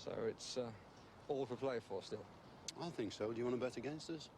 So it's all to play for still. I think so. Do you want to bet against us?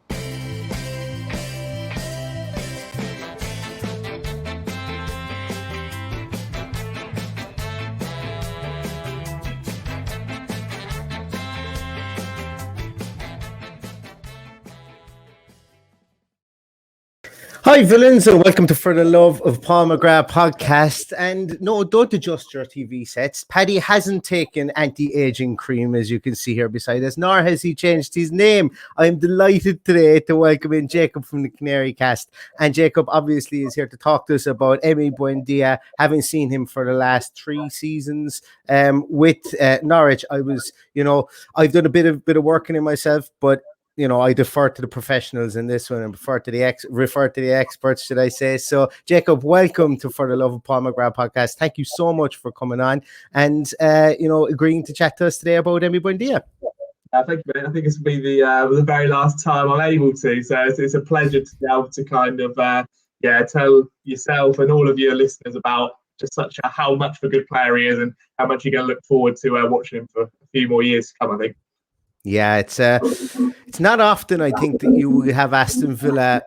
Hi, villains, and welcome to For the Love of Paul McGrath podcast. And no, don't adjust your TV sets. Paddy hasn't taken anti-aging cream, as you can see here beside us, nor has he changed his name. I'm delighted today to welcome in Jacob from the Canary Cast. And Jacob obviously is here to talk to us about Emi Buendia, having seen him for the last 3 seasons with Norwich. I've done a bit of working in myself, but I defer to the professionals in this one and refer to the experts, should I say. So, Jacob, welcome to For the Love of Paul McGrath podcast. Thank you so much for coming on and, agreeing to chat to us today about Emi Buendia. Thank you, mate. I think this will be the very last time I'm able to. So it's a pleasure to be able to kind of, tell yourself and all of your listeners about just how much of a good player he is and how much you're going to look forward to watching him for a few more years to come, I think. Yeah, it's not often, I think, that you have Aston Villa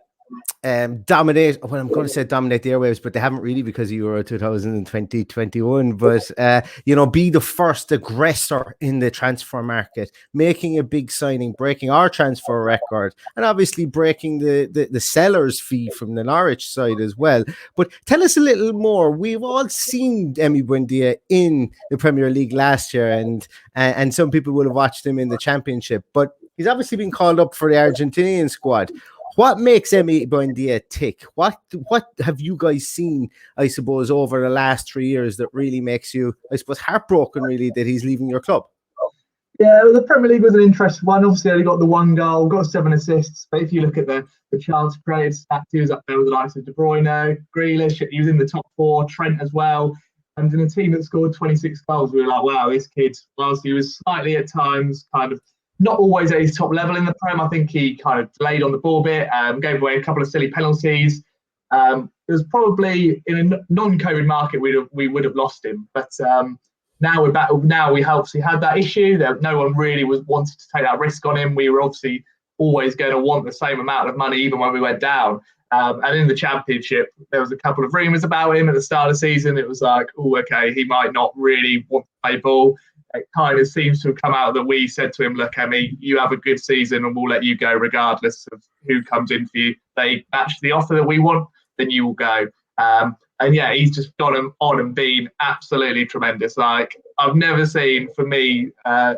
dominate. Well, I'm going to say dominate the airwaves, but they haven't really because of Euro 2020-21. But be the first aggressor in the transfer market, making a big signing, breaking our transfer record, and obviously breaking the seller's fee from the Norwich side as well. But tell us a little more. We've all seen Emi Buendia in the Premier League last year, and some people will have watched him in the Championship. But he's obviously been called up for the Argentinian squad. What makes Emi Buendia tick? What have you guys seen, I suppose, over the last 3 years that really makes you, I suppose, heartbroken, really, that he's leaving your club? Yeah, well, the Premier League was an interesting one. Obviously, only got the 1 goal, got 7 assists. But if you look at the chance created stats, he was up there with the likes of De Bruyne, Grealish. He was in the top 4, Trent as well. And in a team that scored 26 goals, we were like, wow, this kid, whilst he was slightly at times kind of not always at his top level in the Prem. I think he kind of delayed on the ball a bit, gave away a couple of silly penalties. It was probably in a non-COVID market we would have lost him. But now we're back. Now we obviously had that issue that no one really wanted to take that risk on him. We were obviously always going to want the same amount of money even when we went down. And in the Championship, there was a couple of rumours about him at the start of the season. It was like, oh, okay, he might not really want to play ball. It kind of seems to have come out that we said to him, look, Emi, you have a good season and we'll let you go regardless of who comes in for you. They match the offer that we want, then you will go. He's just gone on and been absolutely tremendous. Like, I've never seen, for me,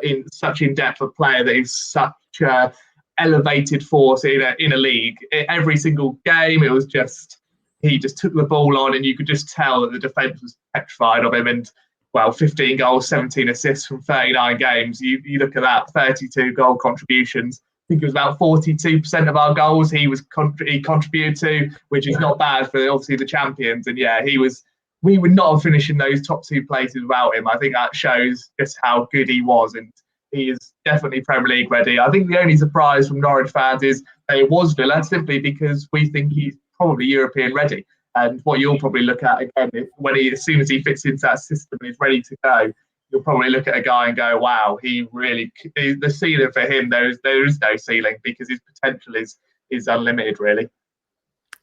in such in-depth a player that is such a elevated force in a league. Every single game, it was just, he just took the ball on and you could just tell that the defence was petrified of him. And 15 goals, 17 assists from 39 games. You look at that, 32 goal contributions. I think it was about 42% of our goals he contributed to, which is not bad for obviously the champions. And we would not have finished in those top 2 places without him. I think that shows just how good he was, and he is definitely Premier League ready. I think the only surprise from Norwich fans is that it was Villa, simply because we think he's probably European ready. And what you'll probably look at again, as soon as he fits into that system and is ready to go, you'll probably look at a guy and go, wow, the ceiling for him, there is no ceiling, because his potential is unlimited, really.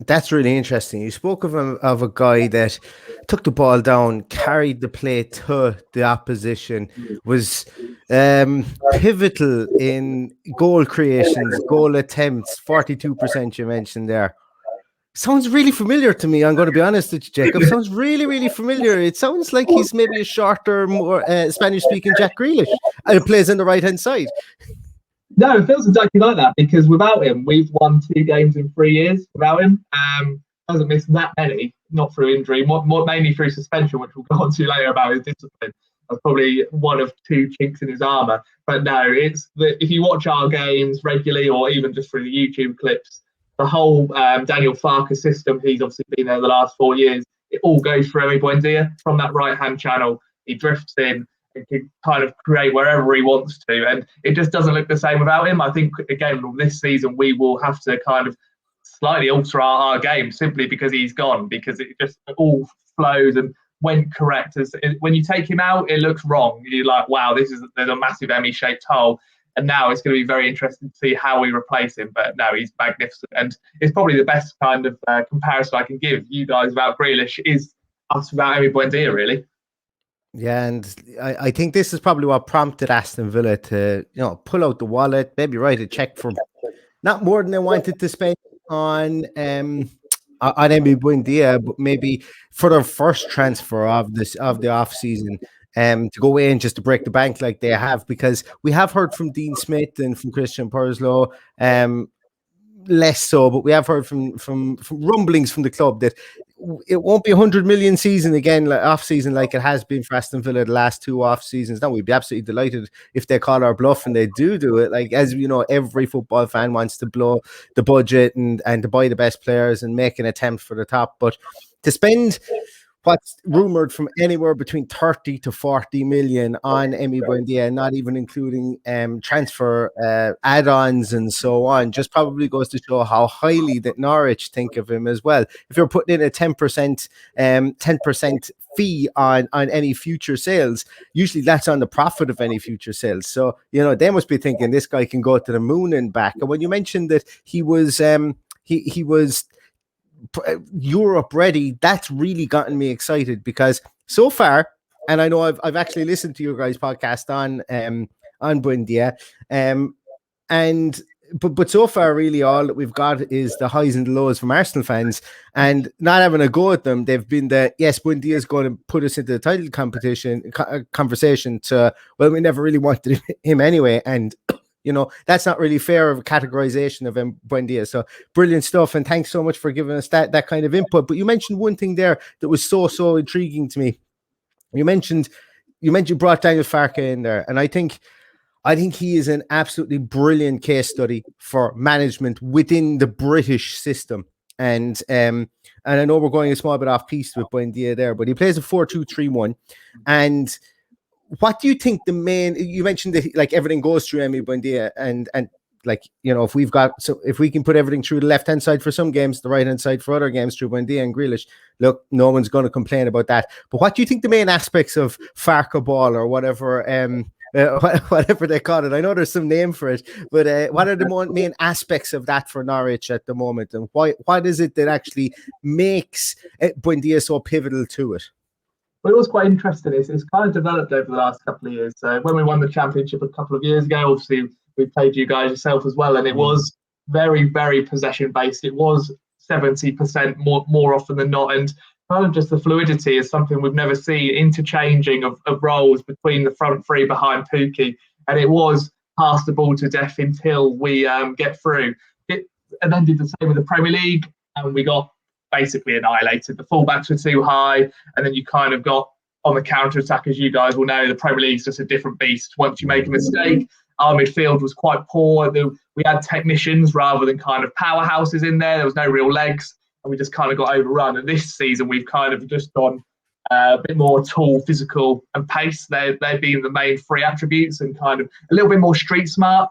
That's really interesting. You spoke of a guy that took the ball down, carried the play to the opposition, was pivotal in goal creations, goal attempts, 42% you mentioned there. Sounds really familiar to me. I'm going to be honest with you, Jacob. Sounds really, really familiar. It sounds like he's maybe a shorter, more Spanish-speaking Jack Grealish. And it plays on the right-hand side. No, it feels exactly like that, because without him, we've won 2 games in 3 years without him. Hasn't missed that many, not through injury, more mainly through suspension, which we'll go on to later about his discipline. That's probably one of 2 chinks in his armour. But no, if you watch our games regularly or even just through the YouTube clips, the whole Daniel Farke system, he's obviously been there the last 4 years, it all goes through Emi Buendia from that right-hand channel. He drifts in and can kind of create wherever he wants to. And it just doesn't look the same without him. I think, again, this season, we will have to kind of slightly alter our game simply because he's gone, because it just all flows and went correct. When you take him out, it looks wrong. You're like, wow, there's a massive Emi-shaped hole. And now it's going to be very interesting to see how we replace him. But no, he's magnificent. And it's probably the best kind of comparison I can give you guys about Grealish is us about Emi Buendia, really. Yeah, and I think this is probably what prompted Aston Villa to, pull out the wallet, maybe write a check for not more than they wanted to spend on Emi Buendia, but maybe for their first transfer of the off season, to go in just to break the bank like they have, because we have heard from Dean Smith and from Christian Purslow, less so, but we have heard from rumblings from the club that it won't be 100 million season again, like off season, like it has been for Aston Villa the last two off seasons. Now we'd be absolutely delighted if they call our bluff and they do it. Like, as you know, every football fan wants to blow the budget and to buy the best players and make an attempt for the top, but to spend what's rumored from anywhere between 30 to 40 million on Emi Buendia, not even including transfer add-ons and so on, just probably goes to show how highly that Norwich think of him as well. If you're putting in a 10% fee on any future sales, usually that's on the profit of any future sales. So, they must be thinking this guy can go to the moon and back. And when you mentioned that he was Europe ready, that's really gotten me excited, because so far, and I know I've actually listened to your guys' podcast on Buendia, but so far really all that we've got is the highs and the lows from Arsenal fans, and not having a go at them. They've been yes, Buendia is going to put us into the title conversation to, well, we never really wanted him anyway, and that's not really fair of a categorization of Buendia. So brilliant stuff. And thanks so much for giving us that kind of input. But you mentioned one thing there that was so intriguing to me. You mentioned you brought Daniel Farke in there. And I think he is an absolutely brilliant case study for management within the British system. And I know we're going a small bit off piste with Buendia there, but he plays a 4-2-3-1. And what do you think you mentioned that like everything goes through Emi Buendia and like, if we can put everything through the left-hand side for some games, the right-hand side for other games through Buendia and Grealish, look, no one's going to complain about that. But what do you think the main aspects of Farke ball or whatever, whatever they call it? I know there's some name for it, but what are the main aspects of that for Norwich at the moment? And what is it that actually makes Buendia so pivotal to it? But it was quite interesting. It's kind of developed over the last couple of years. So when we won the championship a couple of years ago, obviously we played you guys yourself as well, and it was very, very possession based. It was 70% more often than not, and kind of just the fluidity is something we've never seen. Interchanging of roles between the front three behind Pukki, and it was pass the ball to death until we get through. And then did the same with the Premier League, and we got basically annihilated. The fullbacks were too high, and then you kind of got on the counter-attack, as you guys will know, the Premier League's just a different beast. Once you make a mistake, our midfield was quite poor. We had technicians rather than kind of powerhouses in there. There was no real legs, and we just kind of got overrun. And this season, we've kind of just gone a bit more tall, physical, and pace. They've been the main three attributes, and kind of a little bit more street smart.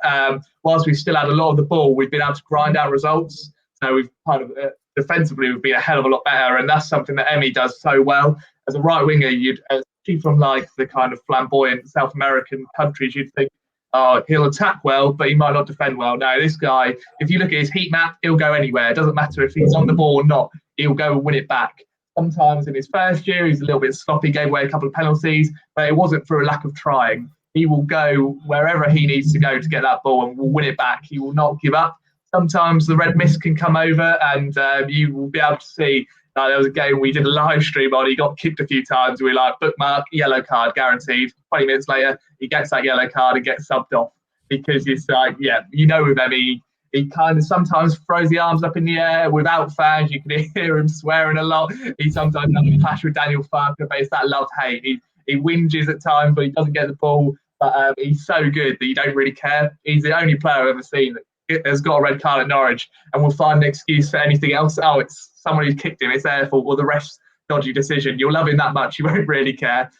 Whilst we've still had a lot of the ball, we've been able to grind out results. So we've kind of defensively would be a hell of a lot better, and that's something that Emi does so well. As a right winger, especially from like the kind of flamboyant South American countries, you'd think, oh, he'll attack well, but he might not defend well. No, this guy, if you look at his heat map, he'll go anywhere. It doesn't matter if he's on the ball or not, he'll go and win it back. Sometimes in his first year, he's a little bit sloppy, gave away a couple of penalties, but it wasn't for a lack of trying. He will go wherever he needs to go to get that ball and will win it back. He will not give up. Sometimes the red mist can come over, and you will be able to see. There was a game we did a live stream on. He got kicked a few times. We were like, bookmark, yellow card, guaranteed. 20 minutes later, he gets that yellow card and gets subbed off, because it's like, with Emi, he kind of sometimes throws the arms up in the air without fans. You can hear him swearing a lot. He sometimes has a clash with Daniel Farke, but it's that love-hate. He whinges at times, but he doesn't get the ball. But he's so good that you don't really care. He's the only player I've ever seen that has got a red card at Norwich and will find an excuse for anything else. Oh, it's someone who's kicked him, it's their fault, or the ref's dodgy decision. You'll love him that much, you won't really care.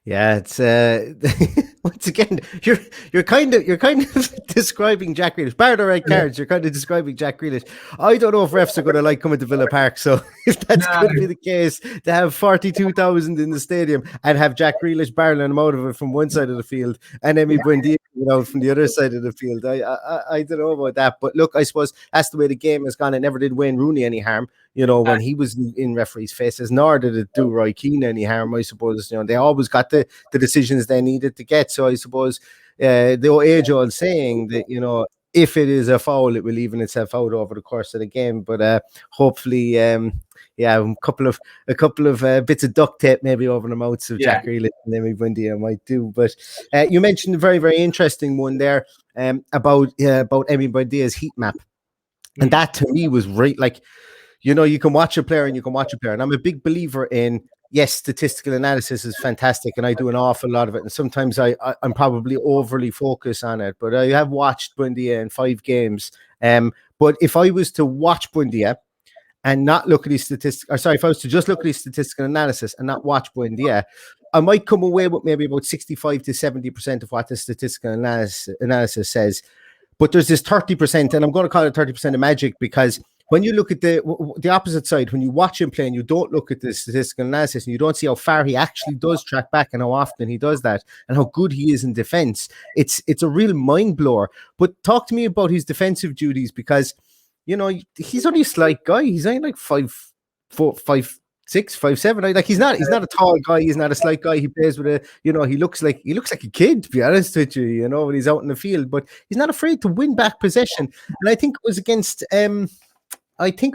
Yeah, it's once again you're kind of describing Jack Grealish. Bar the red cards, you're kind of describing Jack Grealish. I don't know if refs are going to like coming to Villa Park. So if that's No, going to be the case, to have 42,000 in the stadium and have Jack Grealish barreling him out of it from one side of the field and Emi Buendia from the other side of the field, I don't know about that. But look, I suppose that's the way the game has gone. It never did Wayne Rooney any harm, when he was in referees' faces, nor did it do Roy Keane any harm. I suppose they always got the decisions they needed to get. So I suppose the age-old saying that if it is a foul, it will even itself out over the course of the game. But hopefully, a couple of bits of duct tape maybe over the mouths of Jack Grealish and Emi Buendia might do. But you mentioned a very, very interesting one there about Emi Buendia's heat map, and that to me was right. Like, you can watch a player and you can watch a player, and I'm a big believer in. Yes, statistical analysis is fantastic, and I do an awful lot of it. And sometimes I'm probably overly focused on it. But I have watched Buendia in 5 games. But if I was to watch Buendia and not look at his statistics, if I was to just look at his statistical analysis and not watch Buendia, I might come away with maybe about 65 to 70% of what the statistical analysis says. But there's this 30%, and I'm going to call it 30% of magic, because when you look at the opposite side, when you watch him play and you don't look at the statistical analysis and you don't see how far he actually does track back and how often he does that and how good he is in defense, it's a real mind blower. But talk to me about his defensive duties, because he's only a slight guy. He's only like 5'4", 5'6", 5'7". Like he's not a tall guy. He's not a slight guy. He plays with he looks like a kid, to be honest with you. When he's out in the field, but he's not afraid to win back possession. And I think it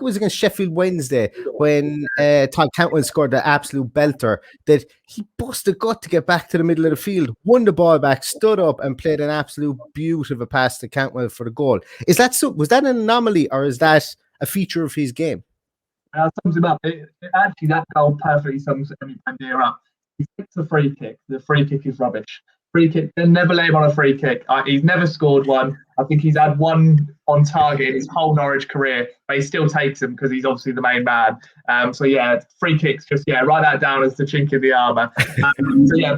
was against Sheffield Wednesday when Todd Cantwell scored the absolute belter, that he busted gut to get back to the middle of the field, won the ball back, stood up and played an absolute beauty of a pass to Cantwell for the goal. Was that an anomaly, or is that a feature of his game? Sums him up. Actually, that goal perfectly sums Emi Buendia up. He takes the free kick. The free kick is rubbish. Free kick, they never let him on a free kick. He's never scored one. I think he's had one on target in his whole Norwich career, but he still takes them because he's obviously the main man. Free kicks, just write that down as the chink in the armour.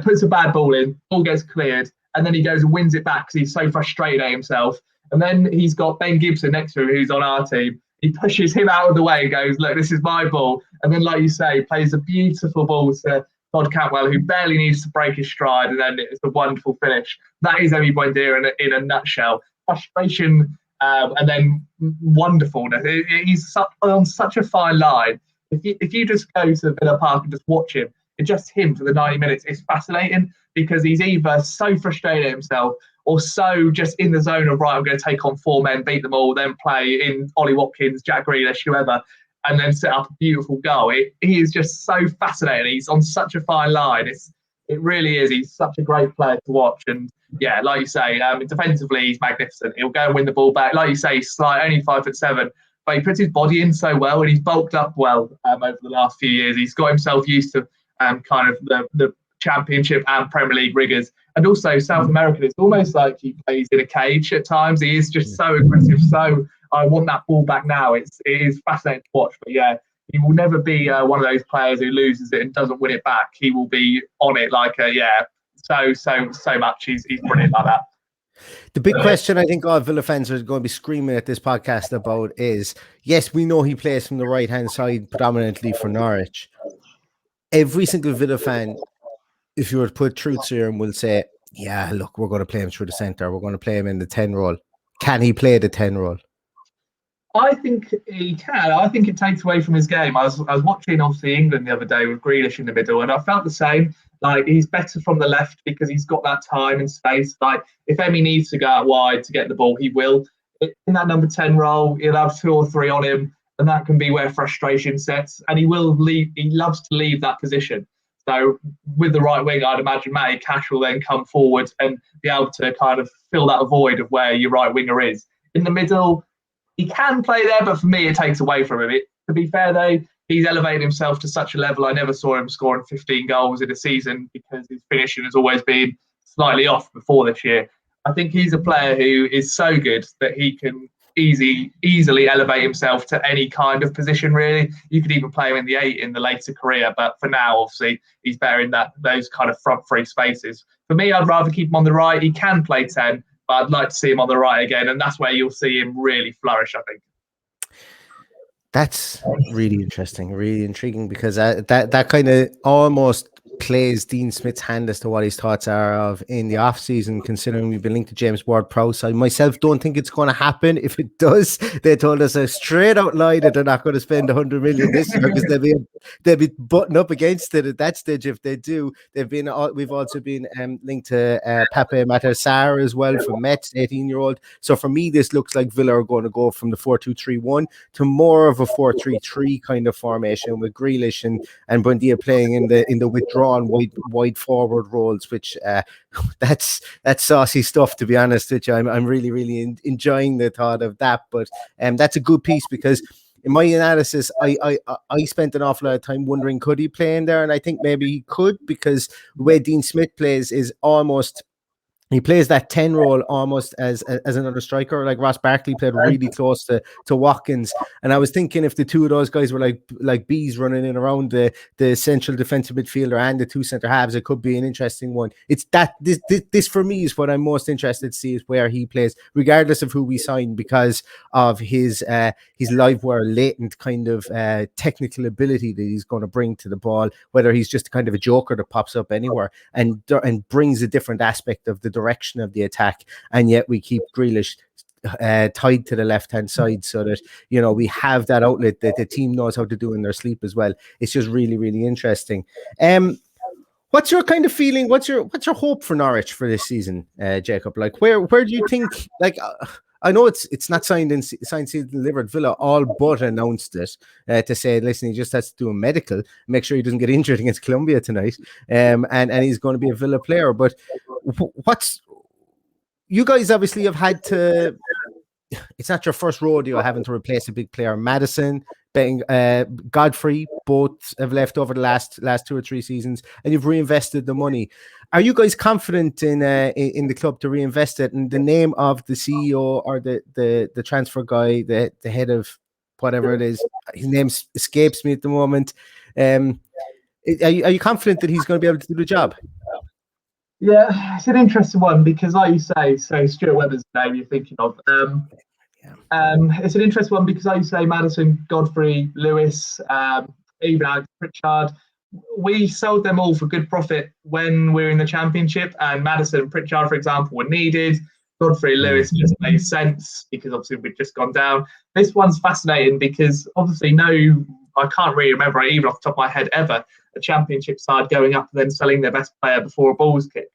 Puts a bad ball in, ball gets cleared, and then he goes and wins it back because he's so frustrated at himself. And then he's got Ben Gibson next to him, who's on our team. He pushes him out of the way and goes, look, this is my ball. And then, like you say, plays a beautiful ball to Todd Cantwell, who barely needs to break his stride, and then it's a wonderful finish. That is Emi Buendia in a nutshell. Frustration and then wonderfulness. He's on such a fine line. If you just go to Villa Park and just watch him, it's just him for the 90 minutes. It's fascinating because he's either so frustrated at himself or so just in the zone of, right, I'm going to take on 4 men, beat them all, then play in Ollie Watkins, Jack Grealish, whoever, and then set up a beautiful goal. He is just so fascinating. He's on such a fine line. It really is. He's such a great player to watch. And like you say, defensively, he's magnificent. He'll go and win the ball back. Like you say, he's slight, only 5'7", but he puts his body in so well, and he's bulked up well over the last few years. He's got himself used to kind of the Championship and Premier League rigours. And also South American, it's almost like he plays in a cage at times. He is just so aggressive, so I want that ball back now. It is fascinating to watch. But he will never be one of those players who loses it and doesn't win it back. He will be on it like so much. He's brilliant like that. The big question I think all Villa fans are going to be screaming at this podcast about is, yes, we know he plays from the right-hand side predominantly for Norwich. Every single Villa fan, if you were to put truth serum, will say, yeah, look, we're going to play him through the centre. We're going to play him in the 10 role. Can he play the 10 role? I think he can. I think it takes away from his game. I was watching, obviously, England the other day with Grealish in the middle, and I felt the same. Like, he's better from the left because he's got that time and space. Like, if Emi needs to go out wide to get the ball, he will. In that number 10 role, he'll have 2 or 3 on him, and that can be where frustration sets. And he will leave. He loves to leave that position. So with the right wing, I'd imagine Matty Cash will then come forward and be able to kind of fill that void of where your right winger is. In the middle, he can play there, but for me, it takes away from him. To be fair, though, he's elevated himself to such a level. I never saw him scoring 15 goals in a season because his finishing has always been slightly off before this year. I think he's a player who is so good that he can easily elevate himself to any kind of position, really. You could even play him in the 8 in the later career, but for now, obviously, he's better in those kind of front three spaces. For me, I'd rather keep him on the right. He can play 10, but I'd like to see him on the right again, and that's where you'll see him really flourish, I think. That's really interesting, really intriguing, because that kind of almost plays Dean Smith's hand as to what his thoughts are of in the off season, considering we've been linked to James Ward-Prowse. I myself don't think it's going to happen. If it does, they told us a straight out lie that they're not going to spend 100 million this year, because they'll be butting up against it at that stage if they do. We've also been linked to Pape Matar Sarr as well from Metz, 18-year-old. So for me, this looks like Villa are going to go from the 4-2-3-1 to more of a 4-3-3 kind of formation, with Grealish and Buendia playing in the withdrawn wide forward roles, which that's saucy stuff, to be honest, which I'm really enjoying the thought of that. But that's a good piece, because in my analysis, I spent an awful lot of time wondering, could he play in there? And I think maybe he could, because the way Dean Smith plays is almost, he plays that 10 role almost as another striker. Like Ross Barkley played really close to Watkins, and I was thinking if the two of those guys were like bees running in around the central defensive midfielder and the two centre halves, it could be an interesting one. It's that this for me is what I'm most interested to see, is where he plays, regardless of who we sign, because of his live wire latent kind of technical ability that he's going to bring to the ball, whether he's just kind of a joker that pops up anywhere and brings a different aspect of the direction of the attack, and yet we keep Grealish tied to the left-hand side, so that, you know, we have that outlet that the team knows how to do in their sleep as well. It's just really interesting. What's your kind of feeling? What's your hope for Norwich for this season, Jacob? Like, where do you think? Like, I know it's not signed, sealed, delivered. Villa all but announced it to say, listen, he just has to do a medical, make sure he doesn't get injured against Colombia tonight, and he's going to be a Villa player. But you guys obviously have had to, it's not your first rodeo having to replace a big player. Maddison, Godfrey, both have left over the last 2 or 3 seasons, and you've reinvested the money. Are you guys confident in the club to reinvest it? And the name of the CEO or the transfer guy, the head of whatever it is, his name escapes me at the moment. Are you confident that he's going to be able to do the job? Yeah, it's an interesting one, because, like you say, so Stuart Webber's the name you're thinking of. It's an interesting one because, like you say, Maddison, Godfrey, Lewis, even Alex Pritchard, we sold them all for good profit when we were in the Championship, and Maddison and Pritchard, for example, were needed. Godfrey and Lewis just made sense because obviously we'd just gone down. This one's fascinating because obviously I can't really remember, even off the top of my head, ever a Championship side going up and then selling their best player before a ball's kicked.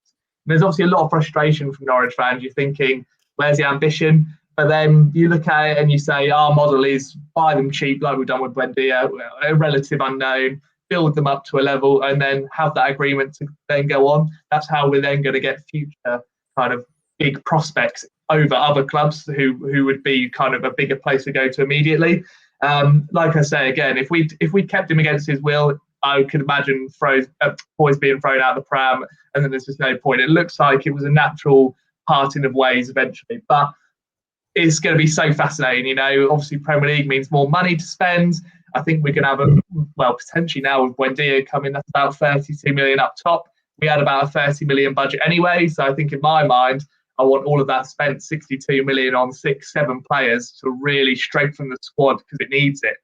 And there's obviously a lot of frustration from Norwich fans. You're thinking, where's the ambition? But then you look at it and you say, our model is buy them cheap, like we've done with Buendia, a relative unknown, build them up to a level, and then have that agreement to then go on. That's how we're then going to get future kind of big prospects over other clubs who would be kind of a bigger place to go to immediately. Like I say, again, if we kept him against his will, I could imagine boys being thrown out of the pram, and then there's just no point. It looks like it was a natural parting of ways eventually, but it's going to be so fascinating. You know, obviously Premier League means more money to spend. I think we're going to have potentially now with Buendia coming, that's about 32 million up top. We had about a 30 million budget anyway. So I think in my mind, I want all of that spent, 62 million on 6-7 players to really strengthen the squad because it needs it.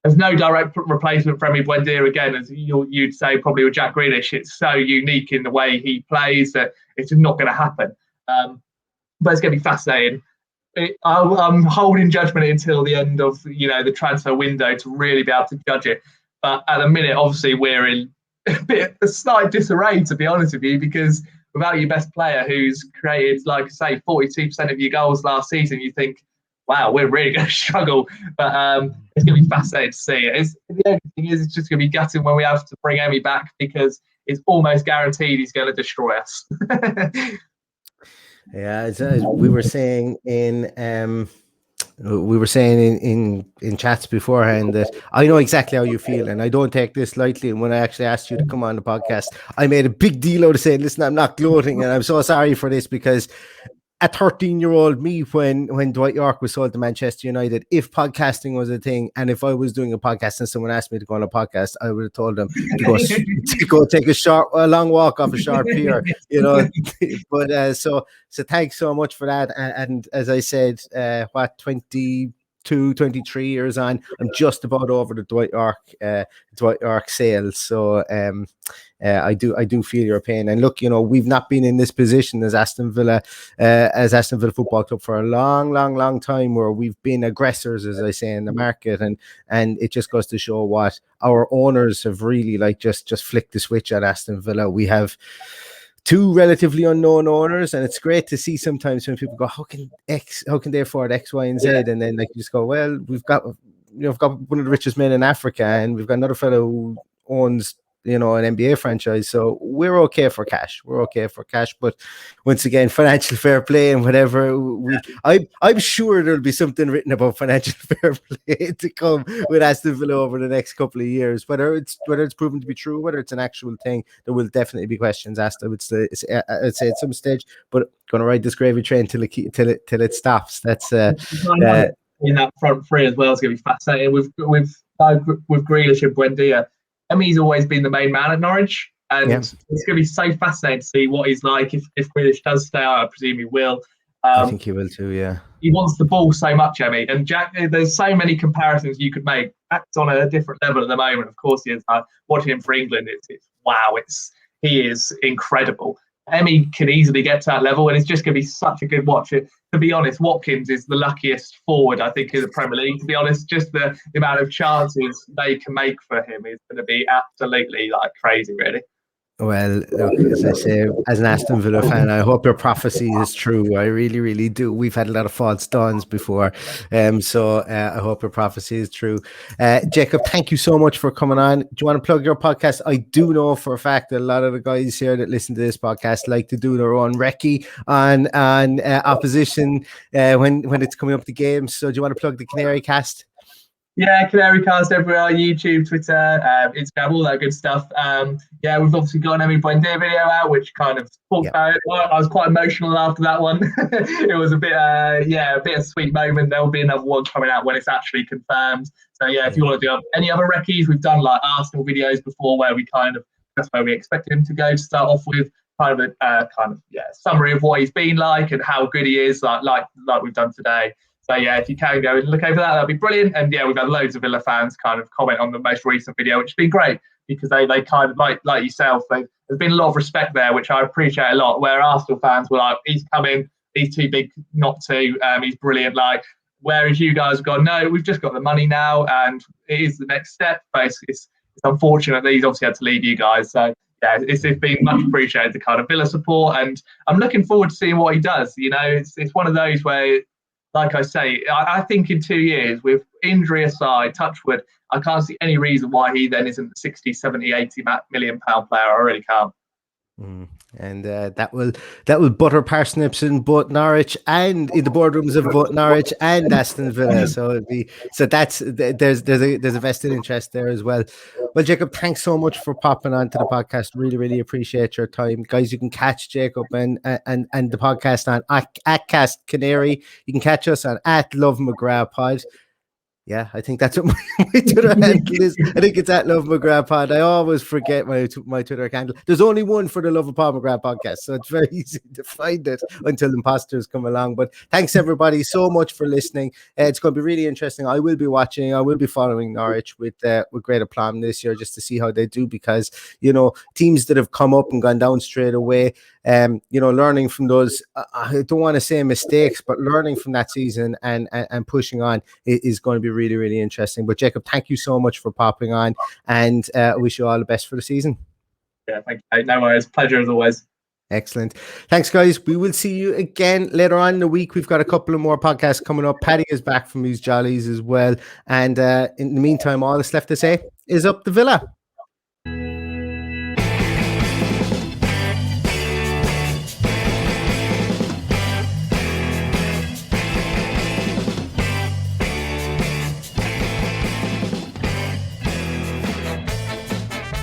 There's no direct replacement for Emi Buendia, again, as you'd say probably with Jack Grealish. It's so unique in the way he plays that it's just not going to happen. But it's going to be fascinating. I'm holding judgment until the end of the transfer window to really be able to judge it. But at the minute, obviously, we're in a slight disarray, to be honest with you, because without your best player who's created, like I say, 42% of your goals last season, you think, wow, we're really going to struggle. But it's going to be fascinating to see. The only thing is, it's just going to be gutting when we have to bring Emi back, because it's almost guaranteed he's going to destroy us. Yeah, as we were saying in chats beforehand, that I know exactly how you feel, and I don't take this lightly. And when I actually asked you to come on the podcast, I made a big deal out of saying, listen, I'm not gloating, and I'm so sorry for this, because a 13-year-old me when Dwight Yorke was sold to Manchester United, if podcasting was a thing, and if I was doing a podcast and someone asked me to go on a podcast, I would have told them to go take a long walk off a short pier, But so thanks so much for that. And as I said, 23 years on, I'm just about over the Dwight Yorke sales. So I do feel your pain. And look, we've not been in this position as Aston Villa Football Club for a long time, where we've been aggressors, as I say, in the market, and it just goes to show what our owners have really just flicked the switch at Aston Villa. We have two relatively unknown owners, and it's great to see sometimes when people go, how can they afford X, Y, and Z? And then you just go, well, we've got one of the richest men in Africa, and we've got another fellow who owns an NBA franchise, so we're okay for cash. But once again, financial fair play and whatever, I'm sure there'll be something written about financial fair play to come with Aston Villa over the next couple of years. Whether it's proven to be true, whether it's an actual thing, there will definitely be questions asked. I'd say at some stage, but going to ride this gravy train till it stops. That's in that front three as well is going to be fascinating with Grealish and Buendia. Emi's always been the main man at Norwich, and it's going to be so fascinating to see what he's like if Grealish does stay out. I presume he will. I think he will too, yeah. He wants the ball so much, Emi. And Jack, there's so many comparisons you could make. Jack's on a different level at the moment. Of course he is. Watching him for England, it's wow. He is incredible. Emi can easily get to that level, and it's just going to be such a good watch. To be honest, Watkins is the luckiest forward, I think, in the Premier League. To be honest, just the amount of chances they can make for him is going to be absolutely crazy, really. Well, look, as I say, as an Aston Villa fan, I hope your prophecy is true. I really, really do. We've had a lot of false dawns before, so I hope your prophecy is true. Jacob, thank you so much for coming on. Do you want to plug your podcast? I do know for a fact that a lot of the guys here that listen to this podcast like to do their own recce on opposition when it's coming up to games. So do you want to plug the Canary Cast? Yeah, Canary Cast everywhere, YouTube, Twitter, Instagram, all that good stuff. We've obviously got an Emi Buendia video out, which kind of talked about it. I was quite emotional after that one. It was a bit of sweet moment. There'll be another one coming out when it's actually confirmed. So if you want to do any other recce's, we've done Arsenal videos before where we that's where we expected him to go to start off with. Kind of a summary of what he's been like and how good he is, like we've done today. So if you can go and look over that'd be brilliant. And we've had loads of Villa fans kind of comment on the most recent video, which has been great because they kind of like yourself. There's been a lot of respect there, which I appreciate a lot. Where Arsenal fans were like, he's coming, he's too big not to, he's brilliant. Whereas you guys have gone, no, we've just got the money now, and it is the next step. Basically, it's unfortunate that he's obviously had to leave you guys. So it's been much appreciated, the kind of Villa support, and I'm looking forward to seeing what he does. It's one of those where, like I say, I think in 2 years, with injury aside, touch wood, I can't see any reason why he then isn't 60, 70, 80 million pound player. I really can't. And that will butter parsnips in both Norwich and in the boardrooms of both Norwich and Aston Villa. So there's a vested interest there as well. Well, Jacob, thanks so much for popping onto the podcast. Really, really appreciate your time, guys. You can catch Jacob and the podcast on at Cast Canary. You can catch us on at Love McGrath Pod. Yeah, I think that's what my Twitter handle is. I think it's at Love McGrath Pod. I always forget my Twitter handle. There's only one for the Love of Paul McGrath podcast, so it's very easy to find it until imposters come along. But thanks everybody so much for listening. It's going to be really interesting. I will be watching. I will be following Norwich with great aplomb this year just to see how they do, because teams that have come up and gone down straight away. Learning from those, I don't want to say mistakes, but learning from that season and pushing on is going to be really, really interesting. But Jacob, thank you so much for popping on, and wish you all the best for the season. Yeah, thank you. No worries. Pleasure as always. Excellent. Thanks, guys. We will see you again later on in the week. We've got a couple of more podcasts coming up. Paddy is back from his jollies as well. And in the meantime, all that's left to say is up the Villa.